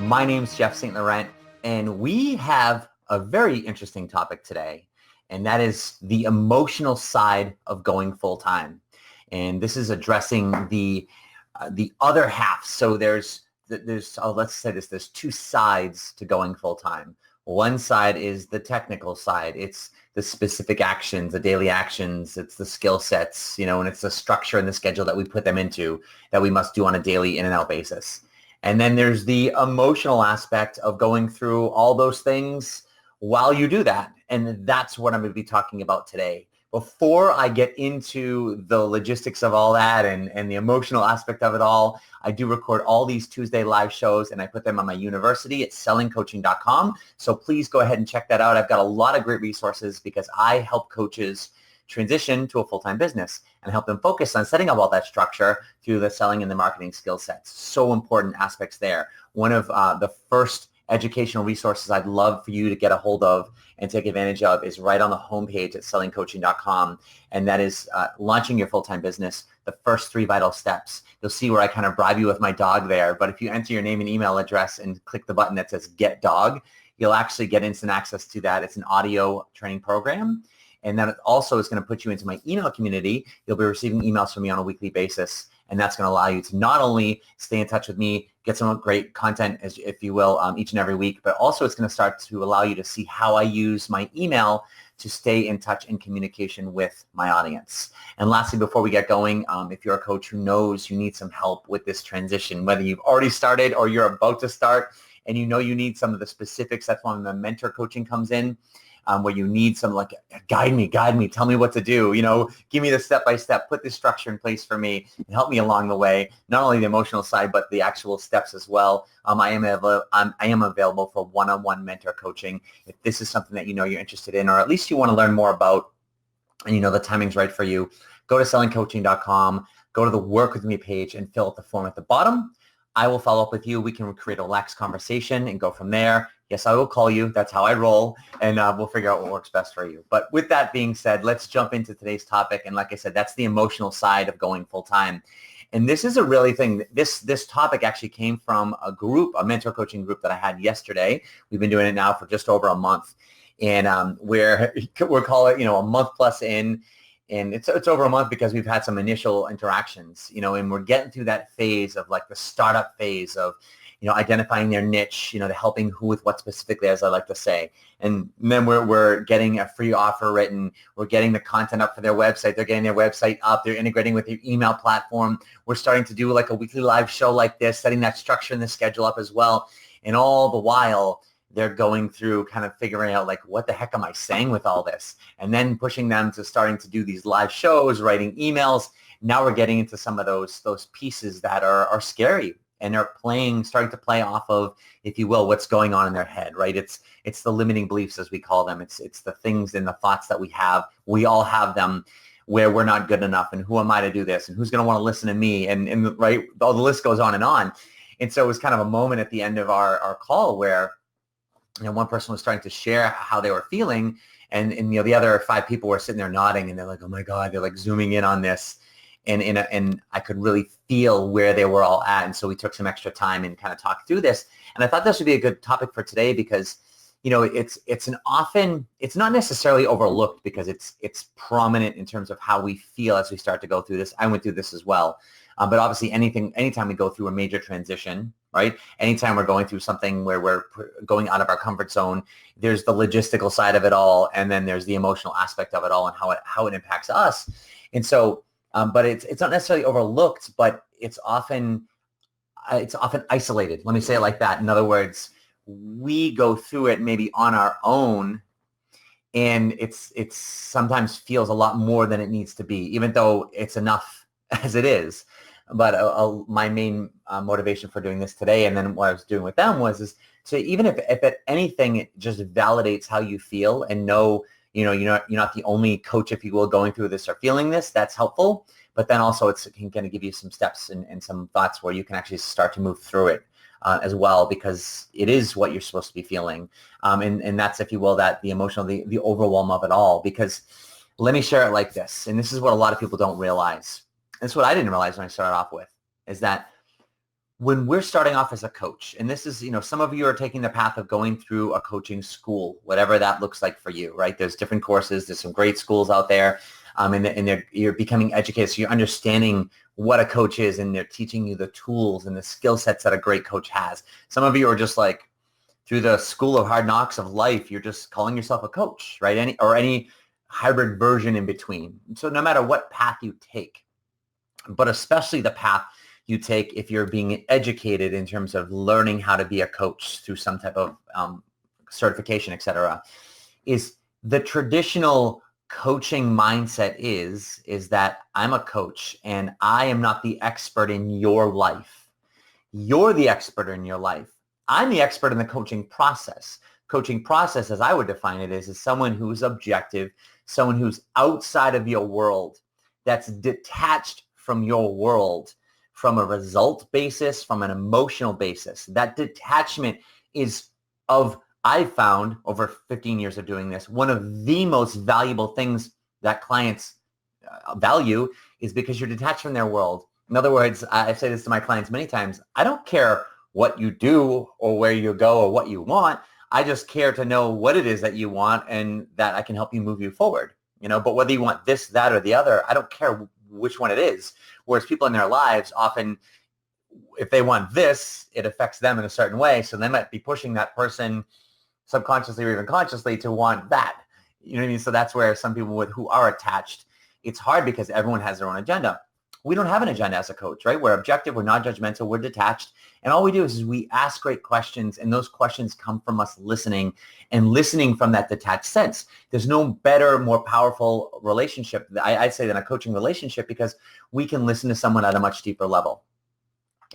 My name's Jeff St Laurent, and we have a very interesting topic today, and that is the emotional side of going full-time. And this is addressing the other half. So there's let's say there's two sides to going full-time. One side is the technical side. It's the specific actions, the daily actions, it's the skill sets, and it's the structure and the schedule that we put them into that we must do on a daily in and out basis. And then there's the emotional aspect of going through all those things while you do that. And that's what I'm going to be talking about today. Before I get into the logistics of all that and the emotional aspect of it all, I do record all these Tuesday live shows and I put them on my university at sellingcoaching.com. So please go ahead and check that out. I've got a lot of great resources because I help coaches transition to a full-time business and help them focus on setting up all that structure through the selling and the marketing skill sets. So important aspects there. One of the first educational resources I'd love for you to get a hold of and take advantage of is right on the homepage at sellingcoaching.com. And that is launching your full-time business, the first 3 vital steps. You'll see where I kind of bribe you with my dog there. But if you enter your name and email address and click the button that says Get Dog, you'll actually get instant access to that. It's an audio training program. And then it also is going to put you into my email community. You'll be receiving emails from me on a weekly basis. And that's going to allow you to not only stay in touch with me, get some great content, as if you will, each and every week, but also it's going to start to allow you to see how I use my email to stay in touch and communication with my audience. And lastly, before we get going, if you're a coach who knows you need some help with this transition, whether you've already started or you're about to start and you need some of the specifics, that's when the mentor coaching comes in. Where you need some guide me, tell me what to do, give me the step-by-step, put this structure in place for me and help me along the way, not only the emotional side, but the actual steps as well. I am available for one-on-one mentor coaching. If this is something that you're interested in, or at least you want to learn more about, and the timing's right for you, go to sellingcoaching.com, go to the Work With Me page and fill out the form at the bottom. I will follow up with you. We can create a relaxed conversation and go from there. Yes, I will call you. That's how I roll, and we'll figure out what works best for you. But with that being said, let's jump into today's topic. And like I said, that's the emotional side of going full-time. And this is a really thing. This topic actually came from a mentor coaching group that I had yesterday. We've been doing it now for just over a month. And we're call it, a month plus in. And it's over a month because we've had some initial interactions, and we're getting through that phase of the startup phase of, identifying their niche, the helping who with what specifically, as I like to say. And then we're getting a free offer written. We're getting the content up for their website. They're getting their website up. They're integrating with your email platform. We're starting to do a weekly live show like this, setting that structure and the schedule up as well. And all the while, they're going through kind of figuring out what the heck am I saying with all this? And then pushing them to starting to do these live shows, writing emails. Now we're getting into some of those pieces that are scary and are starting to play off of, if you will, what's going on in their head, right? It's the limiting beliefs, as we call them. It's the things and the thoughts that we have. We all have them, where we're not good enough, and who am I to do this, and who's going to want to listen to me, and right, all the list goes on. And so it was kind of a moment at the end of our call where one person was starting to share how they were feeling, and the other 5 people were sitting there nodding, and they're like, oh my God, they're zooming in on this. And I could really feel where they were all at. And so we took some extra time and kind of talked through this. And I thought this would be a good topic for today because, it's not necessarily overlooked because it's prominent in terms of how we feel as we start to go through this. I went through this as well. But obviously anytime we go through a major transition, right? Anytime we're going through something where we're going out of our comfort zone, there's the logistical side of it all. And then there's the emotional aspect of it all and how it impacts us. And so, but it's not necessarily overlooked, but it's often isolated. Let me say it like that. In other words, we go through it maybe on our own, and it's sometimes feels a lot more than it needs to be, even though it's enough as it is. But my main motivation for doing this today, and then what I was doing with them is to, even if at anything, it just validates how you feel and know, you're not the only coach, if you will, going through this or feeling this. That's helpful. But then also it's going to give you some steps and some thoughts where you can actually start to move through it as well, because it is what you're supposed to be feeling. And that's, if you will, that the emotional, the overwhelm of it all. Because let me share it like this. And this is what a lot of people don't realize. That's what I didn't realize when I started off with, is that when we're starting off as a coach, and this is, some of you are taking the path of going through a coaching school, whatever that looks like for you, right? There's different courses. There's some great schools out there, and you're becoming educated. So you're understanding what a coach is, and they're teaching you the tools and the skill sets that a great coach has. Some of you are just like, through the school of hard knocks of life, you're just calling yourself a coach, right? Any hybrid version in between. So no matter what path you take, but especially the path you take if you're being educated in terms of learning how to be a coach through some type of certification, et cetera, is the traditional coaching mindset is that I'm a coach and I am not the expert in your life. You're the expert in your life. I'm the expert in the coaching process. Coaching process, as I would define it, is someone who's objective, someone who's outside of your world, that's detached from your world, from a result basis, from an emotional basis. That detachment is I've found over 15 years of doing this, one of the most valuable things that clients value is because you're detached from their world. In other words, I say this to my clients many times, I don't care what you do or where you go or what you want. I just care to know what it is that you want and that I can help you move you forward. But whether you want this, that, or the other, I don't care which one it is. Whereas people in their lives often, if they want this, it affects them in a certain way. So they might be pushing that person subconsciously or even consciously to want that. You know what I mean? So that's where some people who are attached, it's hard because everyone has their own agenda. We don't have an agenda as a coach, right? We're objective, we're not judgmental, we're detached. And all we do is we ask great questions, and those questions come from us listening and listening from that detached sense. There's no better, more powerful relationship, I'd say, than a coaching relationship, because we can listen to someone at a much deeper level.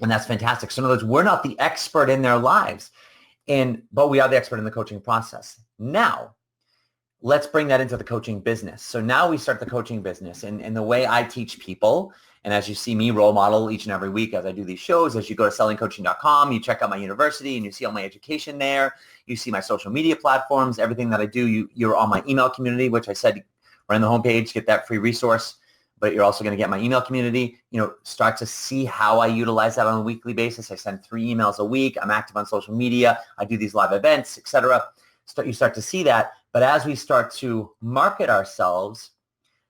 And that's fantastic. So in other words, we're not the expert in their lives, but we are the expert in the coaching process. Now, let's bring that into the coaching business. So now we start the coaching business, and the way I teach people, and as you see me role model each and every week as I do these shows, as you go to sellingcoaching.com, you check out my university and you see all my education there. You see my social media platforms, everything that I do. You're on my email community, which I said right on the homepage, get that free resource. But you're also going to get my email community, start to see how I utilize that on a weekly basis. I send 3 emails a week. I'm active on social media. I do these live events, etc. You start to see that. But as we start to market ourselves,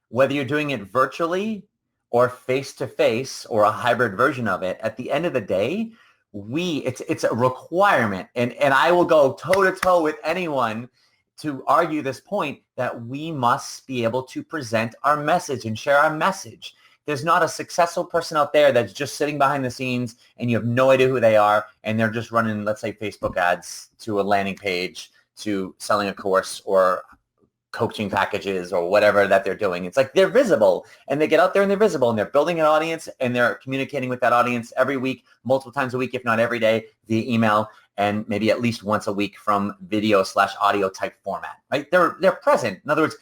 whether you're doing it virtually or face-to-face or a hybrid version of it, at the end of the day, it's a requirement. And I will go toe-to-toe with anyone to argue this point that we must be able to present our message and share our message. There's not a successful person out there that's just sitting behind the scenes and you have no idea who they are, and they're just running, let's say, Facebook ads to a landing page, to selling a course or coaching packages or whatever that they're doing. It's like they're visible, and they get out there and they're visible, and they're building an audience, and they're communicating with that audience every week, multiple times a week, if not every day, via email, and maybe at least once a week from video/audio type format, right? They're present. In other words,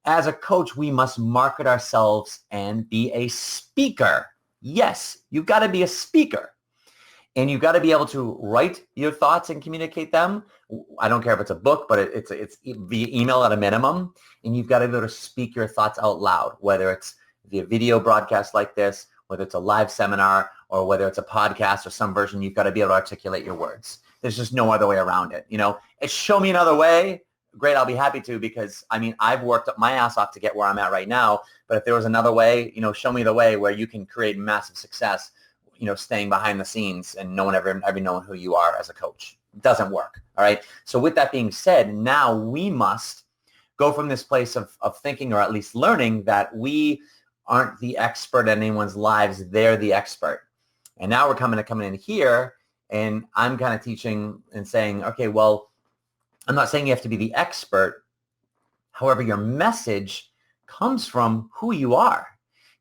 as a coach, we must market ourselves and be a speaker. Yes, you've got to be a speaker. And you've got to be able to write your thoughts and communicate them. I don't care if it's a book, but it's via email at a minimum. And you've got to be able to speak your thoughts out loud, whether it's via video broadcast like this, whether it's a live seminar, or whether it's a podcast or some version. You've got to be able to articulate your words. There's just no other way around it. Show me another way. Great, I'll be happy to, because I've worked my ass off to get where I'm at right now. But if there was another way, show me the way where you can create massive success, staying behind the scenes and no one ever knowing who you are as a coach. It doesn't work. All right. So with that being said, now we must go from this place of thinking, or at least learning, that we aren't the expert in anyone's lives. They're the expert. And now we're coming in here, and I'm kind of teaching and saying, okay, well, I'm not saying you have to be the expert. However, your message comes from who you are.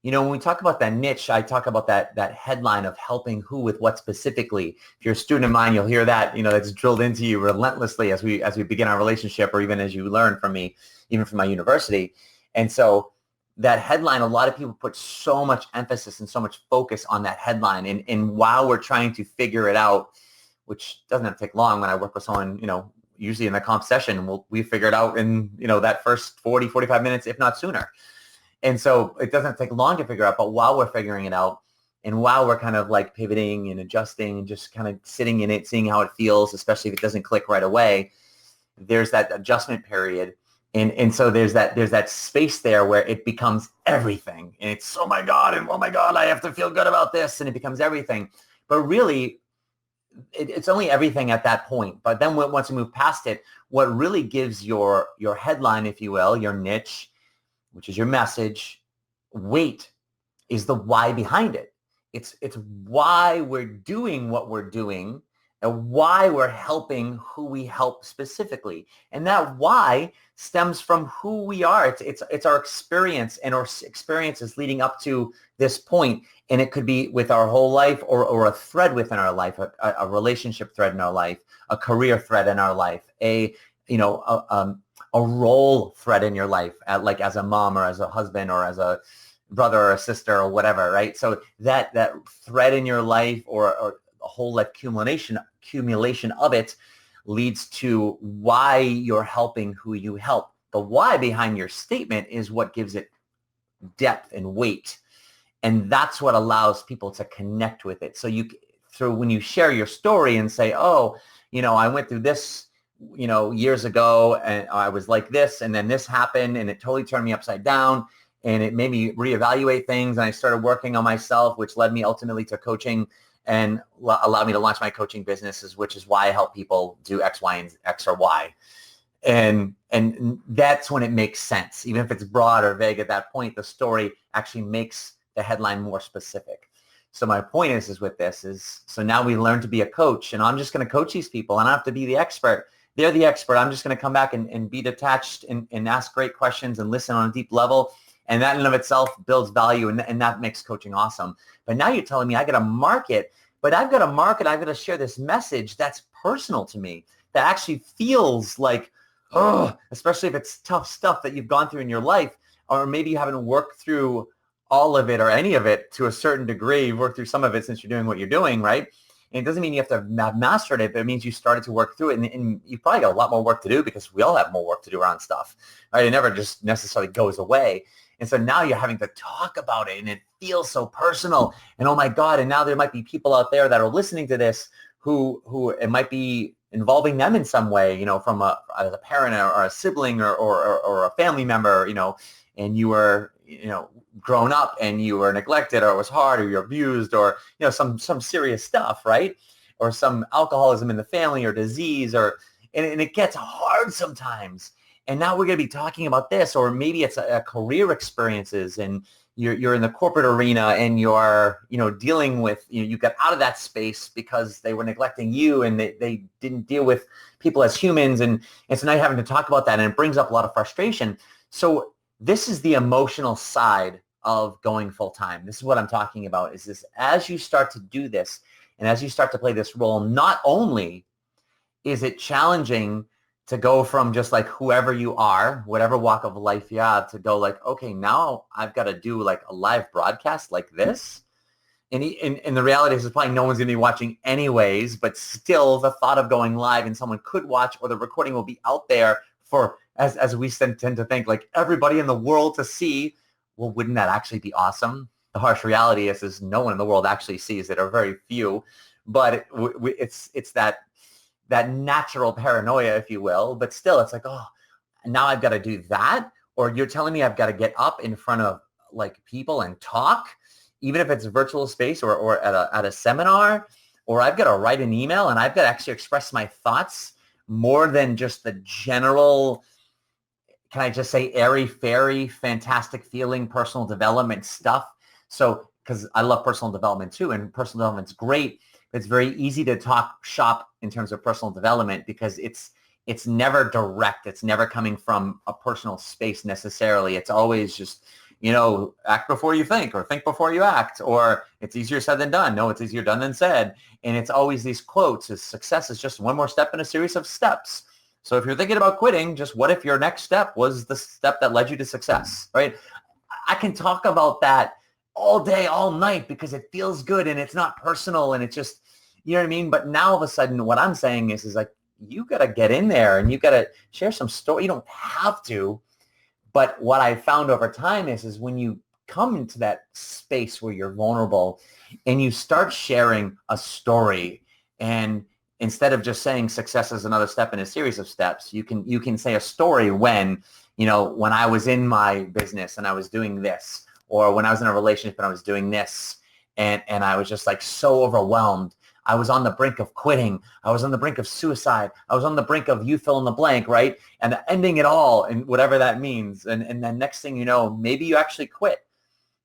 When we talk about that niche, I talk about that headline of helping who with what specifically. If you're a student of mine, you'll hear that, that's drilled into you relentlessly as we begin our relationship, or even as you learn from me, even from my university. And so that headline, a lot of people put so much emphasis and so much focus on that headline. And while we're trying to figure it out, which doesn't have to take long, when I work with someone, usually in the comp session, we figure it out in, that first 40, 45 minutes, if not sooner. And so it doesn't take long to figure out, but while we're figuring it out and while we're kind of like pivoting and adjusting and just kind of sitting in it, seeing how it feels, especially if it doesn't click right away, there's that adjustment period. And so there's that space there where it becomes everything. And it's, oh my God, I have to feel good about this. And it becomes everything. But really, it's only everything at that point. But then once you move past it, what really gives your headline, if you will, your niche, which is your message, weight, is the why behind it. It's why we're doing what we're doing and why we're helping who we help specifically. And that why stems from who we are. It's our experience, and our experiences leading up to this point. And it could be with our whole life or a thread within our life, a relationship thread in our life, a career thread in our life, a role thread in your life, like as a mom or as a husband or as a brother or a sister or whatever, right? So that thread in your life or a whole accumulation of it leads to why you're helping who you help. The why behind your statement is what gives it depth and weight. And that's what allows people to connect with it. So when you share your story and say, oh, I went through this, years ago, and I was like this, and then this happened, and it totally turned me upside down, and it made me reevaluate things, and I started working on myself, which led me ultimately to coaching and allowed me to launch my coaching businesses, which is why I help people do X, Y, and X or Y. And that's when it makes sense. Even if it's broad or vague at that point, the story actually makes the headline more specific. So my point is with this is, so now we learn to be a coach, and I'm just going to coach these people, and I don't have to be the expert. They're the expert. I'm just going to come back and be detached and ask great questions and listen on a deep level. And that in and of itself builds value, and that makes coaching awesome. But now you're telling me I got to market, but I've got to share this message that's personal to me, that actually feels like, oh, especially if it's tough stuff that you've gone through in your life, or maybe you haven't worked through all of it or any of it to a certain degree. You've worked through some of it since you're doing what you're doing, right? And it doesn't mean you have to have mastered it, but it means you started to work through it. And you probably got a lot more work to do, because we all have more work to do around stuff, right? It never just necessarily goes away. And so now you're having to talk about it, and it feels so personal. And oh my God, and now there might be people out there that are listening to this who it might be involving them in some way, from as a parent or a sibling or a family member, and you were, grown up and you were neglected, or it was hard, or you're abused, or, some serious stuff, right? Or some alcoholism in the family or disease, and it gets hard sometimes. And now we're going to be talking about this, or maybe it's a career experiences, and you're in the corporate arena, and you're, dealing with, you got out of that space because they were neglecting you, and they didn't deal with people as humans. And so now you're having to talk about that, and it brings up a lot of frustration. So this is the emotional side of going full time. This is what I'm talking about, is this, as you start to do this, and as you start to play this role, not only is it challenging to go from just like whoever you are, whatever walk of life you have, to go like, okay, now I've got to do like a live broadcast like this. And the reality is probably no one's going to be watching anyways, but still the thought of going live and someone could watch, or the recording will be out there for, as we tend to think, like everybody in the world to see. Well, wouldn't that actually be awesome? The harsh reality is no one in the world actually sees it, or very few, but it's that natural paranoia, if you will. But still, it's like, oh, now I've got to do that. Or you're telling me I've got to get up in front of like people and talk, even if it's a virtual space or at a seminar, or I've got to write an email, and I've got to actually express my thoughts more than just the general, can I just say, airy-fairy, fantastic feeling, personal development stuff. So, because I love personal development too, and personal development's great. It's very easy to talk shop in terms of personal development, because it's never direct. It's never coming from a personal space necessarily. It's always just, act before you think, or think before you act, or it's easier said than done. No, it's easier done than said. And it's always these quotes, as success is just one more step in a series of steps. So if you're thinking about quitting, just what if your next step was the step that led you to success, right? I can talk about that all day, all night, because it feels good and it's not personal, and it's just, you know what I mean? But now all of a sudden what I'm saying is like, you got to get in there and you got to share some story. You don't have to, But what I found over time is when you come into that space where you're vulnerable and you start sharing a story, and instead of just saying success is another step in a series of steps, you can say a story when, when I was in my business and I was doing this, or when I was in a relationship and I was doing this, and I was just like so overwhelmed. I was on the brink of quitting. I was on the brink of suicide. I was on the brink of you fill in the blank, right? And ending it all, and whatever that means. And then next thing you know, maybe you actually quit,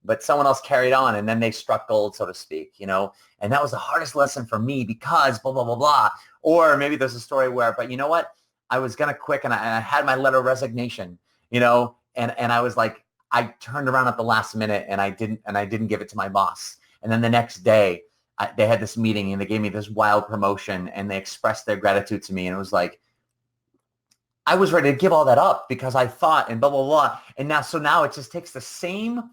but someone else carried on, and then they struck gold, so to speak, And that was the hardest lesson for me because blah, blah, blah, blah. Or maybe there's a story where, but you know what? I was going to quit, and I had my letter of resignation, and I was like, I turned around at the last minute and I didn't give it to my boss. And then the next day, they had this meeting and they gave me this wild promotion and they expressed their gratitude to me. And it was like, I was ready to give all that up because I thought and blah, blah, blah. And now it just takes the same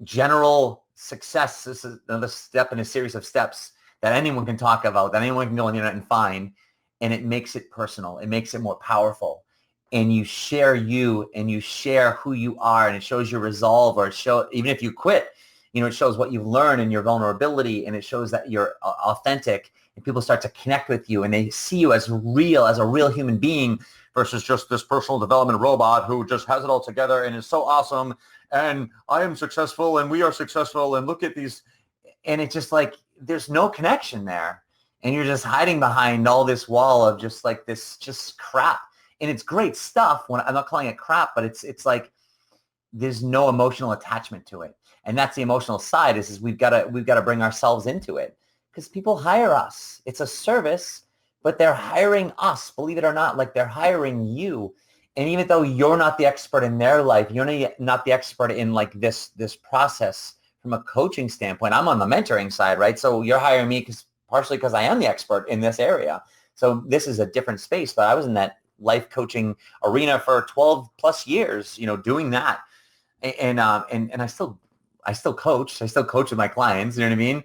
general success. This is another step in a series of steps that anyone can talk about, that anyone can go on the internet and find. And it makes it personal. It makes it more powerful. And you share you and you share who you are, and it shows your resolve, or even if you quit, it shows what you've learned and your vulnerability, and it shows that you're authentic, and people start to connect with you and they see you as a real human being versus just this personal development robot who just has it all together and is so awesome. And I am successful and we are successful and look at these. And it's just like, there's no connection there. And you're just hiding behind all this wall of just like this just crap. And it's great stuff. When I'm not calling it crap, but it's like, there's no emotional attachment to it. And that's the emotional side is we've got to bring ourselves into it, because people hire us. It's a service, but they're hiring us, believe it or not, like they're hiring you. And even though you're not the expert in their life, you're not the expert in like this process from a coaching standpoint. I'm on the mentoring side, right? So you're hiring me partially because I am the expert in this area. So this is a different space, but I was in that life coaching arena for 12 plus years, doing that. And I still coach. I still coach with my clients. You know what I mean?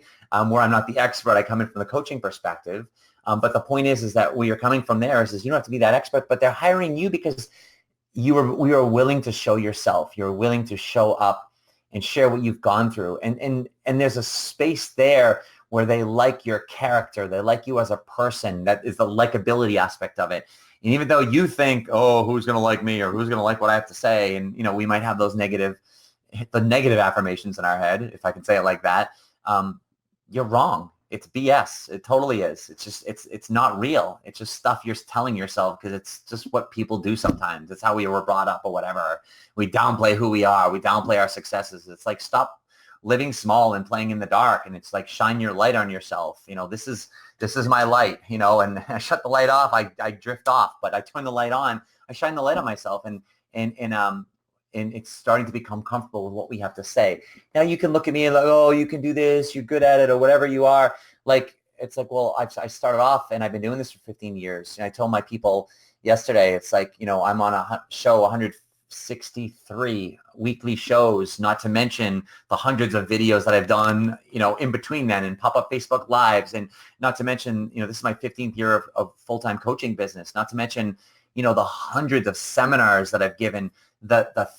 Where I'm not the expert, I come in from the coaching perspective. But the point is that where you're coming from there is you don't have to be that expert, but they're hiring you because we are willing to show yourself. You're willing to show up and share what you've gone through. And there's a space there where they like your character. They like you as a person. That is the likability aspect of it. And even though you think, oh, who's going to like me or who's going to like what I have to say? And, we might have the negative affirmations in our head, if I can say it like that. You're wrong. It's BS. It totally is. It's just, it's not real. It's just stuff you're telling yourself because it's just what people do sometimes. It's how we were brought up or whatever. We downplay who we are. We downplay our successes. It's like, stop living small and playing in the dark. And it's like, shine your light on yourself. This is my light, and I shut the light off. I drift off, but I turn the light on. I shine the light on myself, and it's starting to become comfortable with what we have to say. Now you can look at me and like, oh, you can do this, you're good at it, or whatever you are. Like, it's like, well, I started off and I've been doing this for 15 years. And I told my people yesterday, it's like, I'm on a show 163 weekly shows, not to mention the hundreds of videos that I've done, in between then, and pop-up Facebook Lives, and not to mention, this is my 15th year of full-time coaching business, not to mention, the hundreds of seminars that I've given, the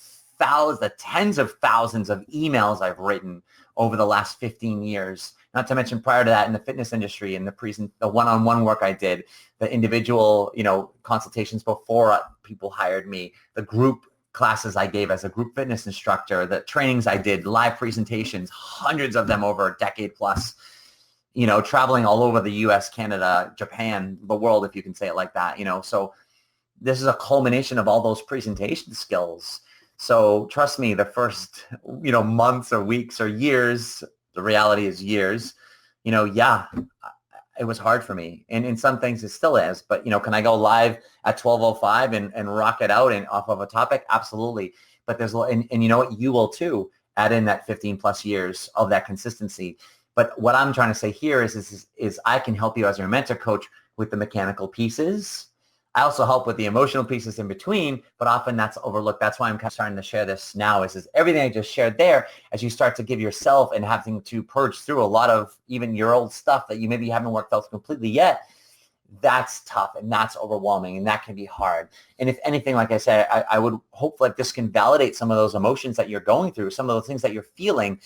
tens of thousands of emails I've written over the last 15 years, not to mention prior to that in the fitness industry and the one-on-one work I did, the individual, consultations before people hired me, the group classes I gave as a group fitness instructor, the trainings I did, live presentations, hundreds of them over a decade plus, traveling all over the US, Canada, Japan, the world, if you can say it like that, so this is a culmination of all those presentation skills. So trust me, the first, months or weeks or years, the reality is years, it was hard for me. And in some things it still is, but can I go live at 12:05 and rock it out and off of a topic? Absolutely. But and you know what, you will too, add in that 15 plus years of that consistency. But what I'm trying to say here is I can help you as your mentor coach with the mechanical pieces. I also help with the emotional pieces in between, but often that's overlooked. That's why I'm kind of starting to share this now is everything I just shared there, as you start to give yourself and having to purge through a lot of even your old stuff that you maybe haven't worked out completely yet, that's tough and that's overwhelming and that can be hard. And if anything, like I said, I would hope like this can validate some of those emotions that you're going through, some of those things that you're feeling.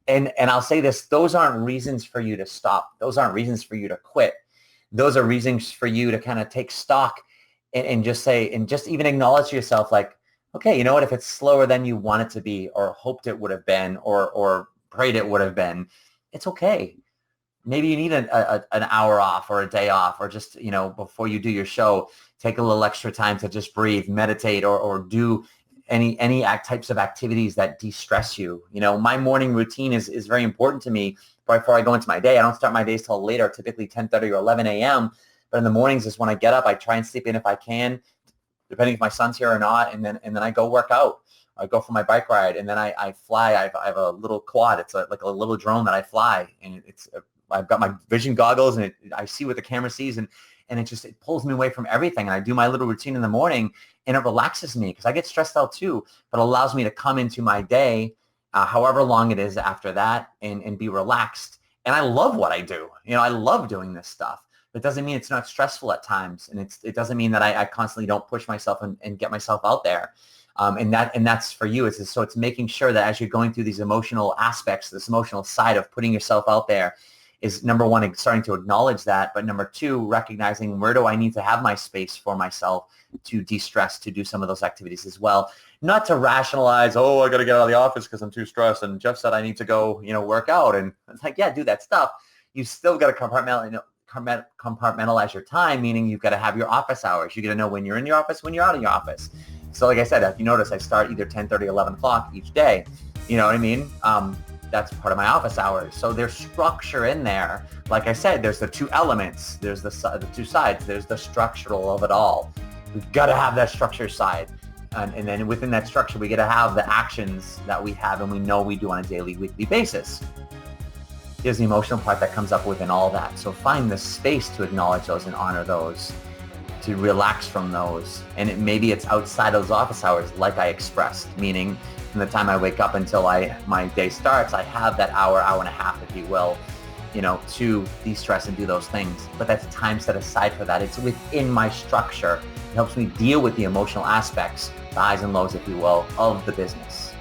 And I'll say this, those aren't reasons for you to stop. Those aren't reasons for you to quit. Those are reasons for you to kind of take stock and just say, and just even acknowledge to yourself like, okay, you know what, if it's slower than you want it to be or hoped it would have been or prayed it would have been, it's okay. Maybe you need an hour off or a day off, or just, before you do your show, take a little extra time to just breathe, meditate, or do any types of activities that de-stress you. My morning routine is very important to me. Before I go into my day, I don't start my days till later, typically 10:30 or 11 a.m. But in the mornings is when I get up. I try and sleep in if I can, depending if my son's here or not, and then I go work out. I go for my bike ride, and then I fly. I have a little quad. It's like a little drone that I fly, and I've got my vision goggles, and I see what the camera sees, and it pulls me away from everything. And I do my little routine in the morning, and it relaxes me because I get stressed out too, but allows me to come into my day, however long it is after that, and be relaxed. And I love what I do. I love doing this stuff. It doesn't mean it's not stressful at times, and it doesn't mean that I constantly don't push myself and get myself out there. And that's for you. So it's making sure that as you're going through these emotional aspects, this emotional side of putting yourself out there, is number one, starting to acknowledge that, but number two, recognizing where do I need to have my space for myself to de-stress, to do some of those activities as well. Not to rationalize, I got to get out of the office because I'm too stressed, and Jeff said I need to go, work out. And it's like, yeah, do that stuff. You still got to compartmentalize your time, meaning you've got to have your office hours. You got to know when you're in your office, when you're out of your office. So like I said, if you notice, I start either 10:30, 11 o'clock each day. You know what I mean? That's part of my office hours. So there's structure in there. Like I said, there's the two elements. There's the two sides. There's the structural of it all. We've got to have that structure side. And then within that structure, we got to have the actions that we have and we know we do on a daily, weekly basis. There's the emotional part that comes up within all that. So find the space to acknowledge those and honor those, to relax from those. And maybe it's outside those office hours, like I expressed, meaning from the time I wake up until my day starts, I have that hour and a half, if you will, to de-stress and do those things. But that's time set aside for that. It's within my structure. It helps me deal with the emotional aspects, the highs and lows, if you will, of the business.